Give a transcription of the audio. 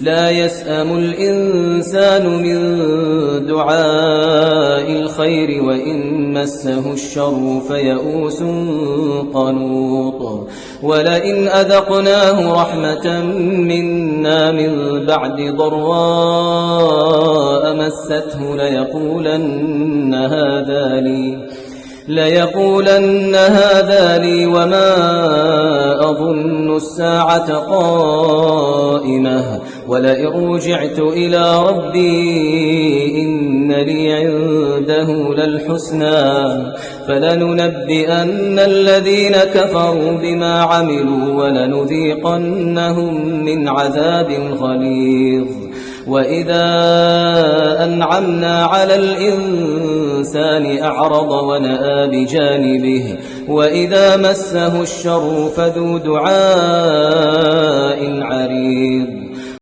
لا يسأم الإنسان من دعاء الخير وإن مسه الشر فيئوس قنوط ولئن أذقناه رحمة منا من بعد ضراء مسته ليقولن هذا لي وما أظن الساعة قائمة ولئن رجعت إلى ربي إن لي عنده للحسنى فلننبئن الذين كفروا بما عملوا ولنذيقنهم من عذاب غليظ وإذا أنعمنا على الإنسان أعرض ونأى بجانبه وإذا مسه الشر فذو دعاء عريض